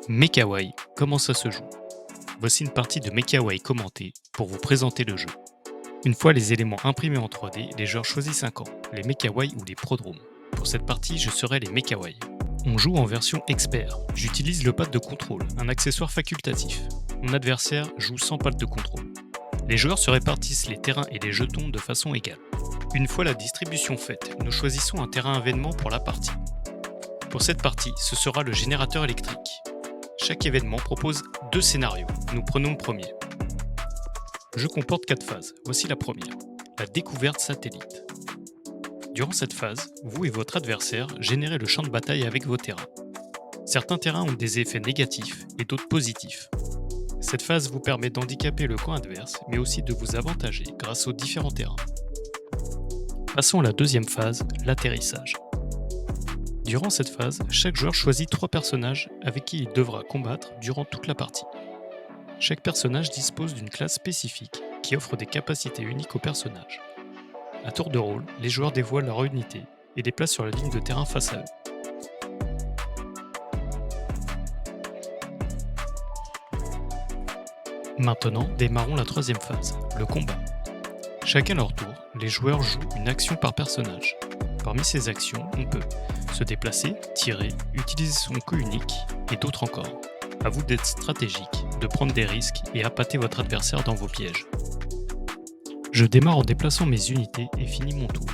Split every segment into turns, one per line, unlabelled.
Mekawai, comment ça se joue? Voici une partie de Mekawai commentée pour vous présenter le jeu. Une fois les éléments imprimés en 3D, les joueurs choisissent un camp, les Mekawai ou les prodromes. Pour cette partie, je serai les Mekawai. On joue en version expert. J'utilise le pad de contrôle, un accessoire facultatif. Mon adversaire joue sans pad de contrôle. Les joueurs se répartissent les terrains et les jetons de façon égale. Une fois la distribution faite, nous choisissons un terrain événement pour la partie. Pour cette partie, ce sera le générateur électrique. Chaque événement propose 2 scénarios. Nous prenons le premier. Le jeu comporte 4 phases. Voici la première. La découverte satellite. Durant cette phase, vous et votre adversaire générez le champ de bataille avec vos terrains. Certains terrains ont des effets négatifs et d'autres positifs. Cette phase vous permet d'handicaper le camp adverse, mais aussi de vous avantager grâce aux différents terrains. Passons à la deuxième phase, l'atterrissage. Durant cette phase, chaque joueur choisit 3 personnages avec qui il devra combattre durant toute la partie. Chaque personnage dispose d'une classe spécifique qui offre des capacités uniques au personnage. À tour de rôle, les joueurs dévoilent leur unité et les placent sur la ligne de terrain face à eux. Maintenant, démarrons la troisième phase, le combat. Chacun à leur tour, les joueurs jouent une action par personnage. Parmi ces actions, on peut se déplacer, tirer, utiliser son coup unique et d'autres encore. À vous d'être stratégique, de prendre des risques et appâter votre adversaire dans vos pièges. Je démarre en déplaçant mes unités et finis mon tour.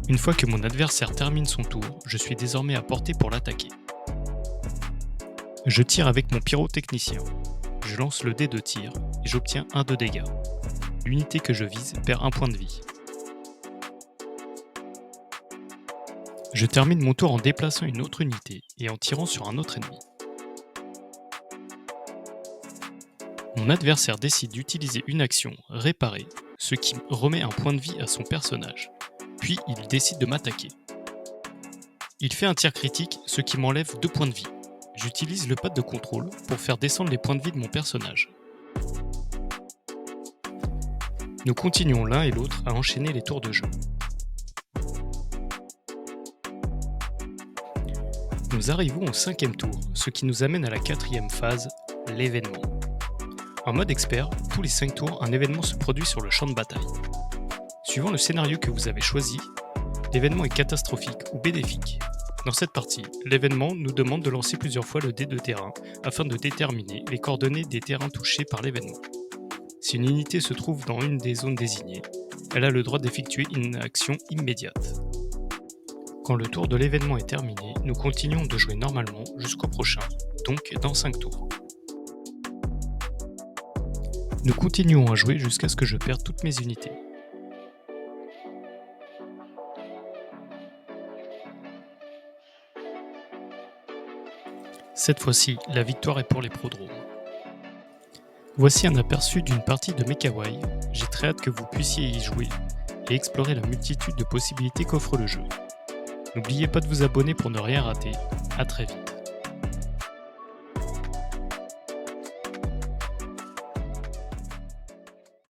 Une fois que mon adversaire termine son tour, je suis désormais à portée pour l'attaquer. Je tire avec mon pyrotechnicien. Je lance le dé de tir et j'obtiens 1 de dégâts. L'unité que je vise perd 1 point de vie. Je termine mon tour en déplaçant une autre unité et en tirant sur un autre ennemi. Mon adversaire décide d'utiliser une action réparer, ce qui remet un point de vie à son personnage. Puis il décide de m'attaquer. Il fait un tir critique, ce qui m'enlève 2 points de vie. J'utilise le pad de contrôle pour faire descendre les points de vie de mon personnage. Nous continuons l'un et l'autre à enchaîner les tours de jeu. Nous arrivons au 5e tour, ce qui nous amène à la 4e phase, l'événement. En mode expert, tous les 5 tours, un événement se produit sur le champ de bataille. Suivant le scénario que vous avez choisi, l'événement est catastrophique ou bénéfique. Dans cette partie, l'événement nous demande de lancer plusieurs fois le dé de terrain afin de déterminer les coordonnées des terrains touchés par l'événement. Si une unité se trouve dans une des zones désignées, elle a le droit d'effectuer une action immédiate. Quand le tour de l'événement est terminé, nous continuons de jouer normalement jusqu'au prochain, donc dans 5 tours. Nous continuons à jouer jusqu'à ce que je perde toutes mes unités. Cette fois-ci, la victoire est pour les prodromes. Voici un aperçu d'une partie de Mekawai. J'ai très hâte que vous puissiez y jouer et explorer la multitude de possibilités qu'offre le jeu. N'oubliez pas de vous abonner pour ne rien rater. À très vite.